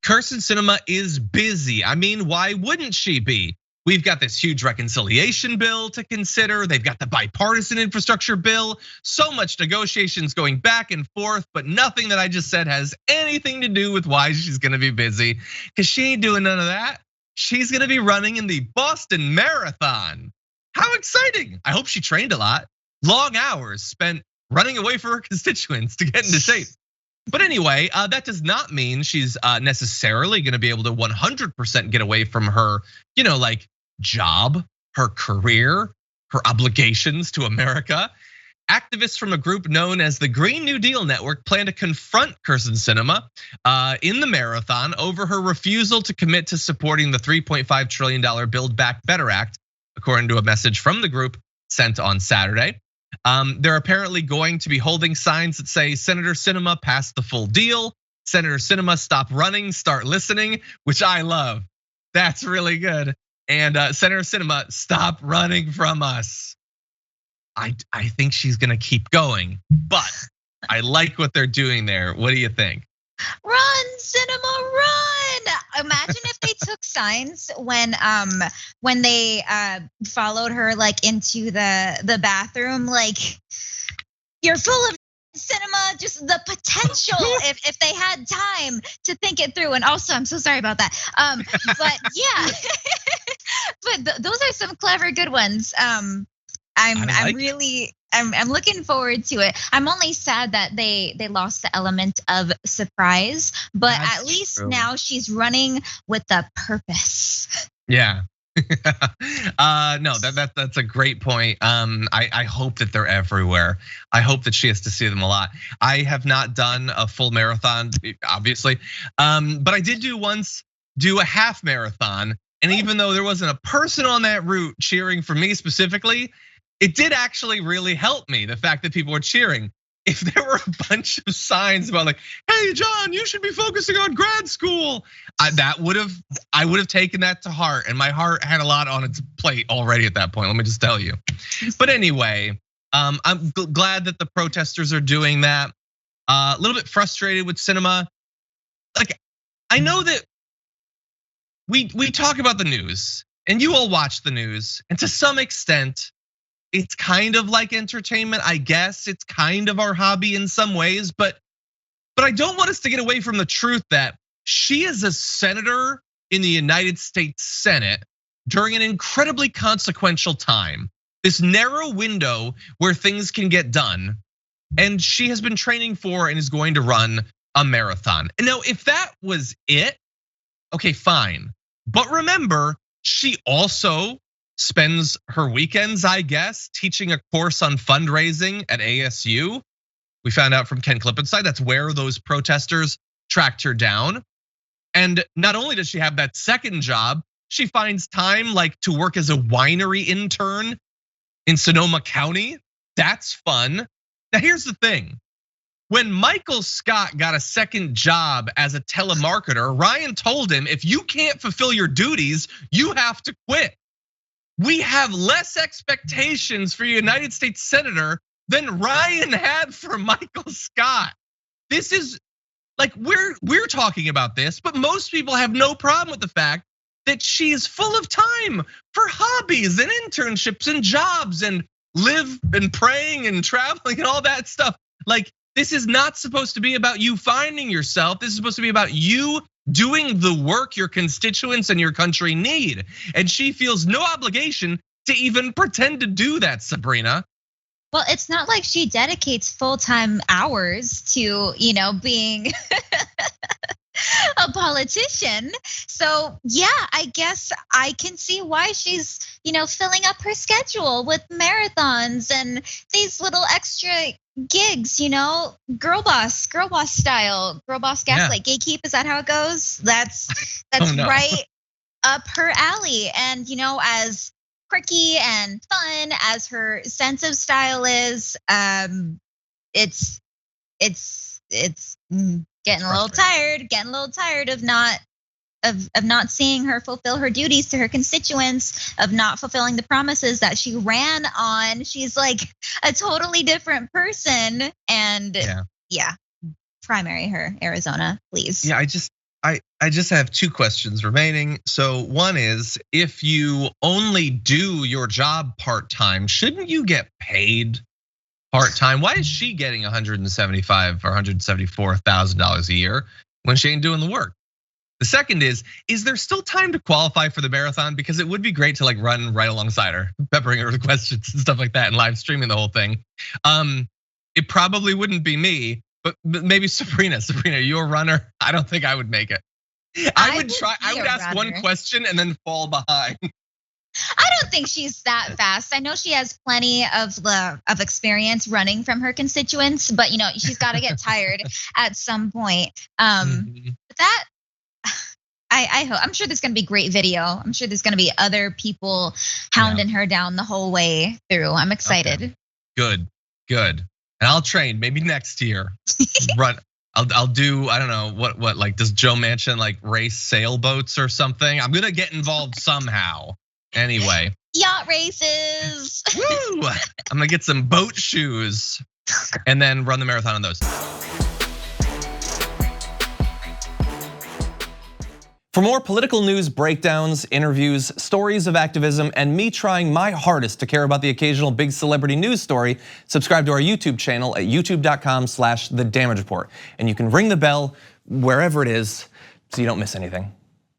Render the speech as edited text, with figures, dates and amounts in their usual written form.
Kyrsten Sinema is busy. I mean, why wouldn't she be? We've got this huge reconciliation bill to consider. They've got the bipartisan infrastructure bill. So much negotiations going back and forth, but nothing that I just said has anything to do with why she's gonna be busy, because she ain't doing none of that. She's gonna be running in the Boston Marathon. How exciting. I hope she trained a lot. Long hours spent running away from her constituents to get into shape. But anyway, that does not mean she's necessarily gonna be able to 100% get away from her, like job, her career, her obligations to America. Activists from a group known as the Green New Deal Network plan to confront Kyrsten Sinema in the marathon over her refusal to commit to supporting the $3.5 trillion Build Back Better Act, according to a message from the group sent on Saturday. They're apparently going to be holding signs that say, Senator Sinema passed the full deal. Senator Sinema, stop running, start listening, which I love. That's really good. And Senator Sinema, stop running from us. I think she's gonna keep going, but I like what they're doing there. What do you think? Run, Sinema, run! Imagine if they took signs when they followed her like into the bathroom, like, you're full of Sinema, just the potential if they had time to think it through. And also, I'm so sorry about that. But yeah, but those are some clever, good ones. I'm looking forward to it. I'm only sad that they lost the element of surprise, but that's at least true. Now she's running with a purpose. Yeah. No, that's a great point. I hope that they're everywhere. I hope that she has to see them a lot. I have not done a full marathon, obviously, but I did do a half marathon. And even though there wasn't a person on that route cheering for me specifically, it did actually really help me, the fact that people were cheering. If there were a bunch of signs about like, hey, John, you should be focusing on grad school, I would have taken that to heart, and my heart had a lot on its plate already at that point. Let me just tell you. But anyway, I'm glad that the protesters are doing that. A little bit frustrated with Sinema. Like, I know that we talk about the news, and you all watch the news, and to some extent, it's kind of like entertainment, I guess. It's kind of our hobby in some ways, but I don't want us to get away from the truth that she is a senator in the United States Senate during an incredibly consequential time, this narrow window where things can get done. And she has been training for and is going to run a marathon. And now, if that was it, okay, fine. But remember, she also spends her weekends, I guess, teaching a course on fundraising at ASU. We found out from Ken Klippenside that's where those protesters tracked her down. And not only does she have that second job, she finds time like to work as a winery intern in Sonoma County. That's fun. Now here's the thing. When Michael Scott got a second job as a telemarketer, Ryan told him, if you can't fulfill your duties, you have to quit. We have less expectations for a United States Senator than Ryan had for Michael Scott. This is like, we're talking about this, but most people have no problem with the fact that she is full of time for hobbies and internships and jobs and live and praying and traveling and all that stuff. Like, this is not supposed to be about you finding yourself. This is supposed to be about you doing the work your constituents and your country need. And she feels no obligation to even pretend to do that, Sabrina. Well, it's not like she dedicates full-time hours to, being a politician. So yeah, I guess I can see why she's, filling up her schedule with marathons and these little extra gigs, girl boss style, girl boss gaslight, gatekeep. Is that how it goes? That's right up her alley. And as quirky and fun as her sense of style is, it's getting a little tired of not seeing her fulfill her duties to her constituents, of not fulfilling the promises that she ran on. She's like a totally different person. And yeah, primary her, Arizona, please. Yeah, I just have two questions remaining. So one is, if you only do your job part-time, shouldn't you get paid part-time? Why is she getting $175,000 or $174,000 a year when she ain't doing the work? The second is there still time to qualify for the marathon? Because it would be great to like run right alongside her, peppering her with questions and stuff like that and live streaming the whole thing. It probably wouldn't be me, but maybe Sabrina. Sabrina, you're a runner. I don't think I would make it. I would try. I would ask one question and then fall behind. I don't think she's that fast. I know she has plenty of experience running from her constituents, but she's got to get tired at some point. But that I hope. I'm sure there's going to be great video. I'm sure there's going to be other people hounding her down the whole way through. I'm excited. Okay. Good. And I'll train maybe next year. Run. I'll do, I don't know, what like, does Joe Manchin like race sailboats or something? I'm gonna get involved somehow. Anyway. Yacht races. Woo! I'm gonna get some boat shoes and then run the marathon on those. For more political news, breakdowns, interviews, stories of activism, and me trying my hardest to care about the occasional big celebrity news story, subscribe to our YouTube channel at youtube.com/thedamagereport. And you can ring the bell wherever it is so you don't miss anything.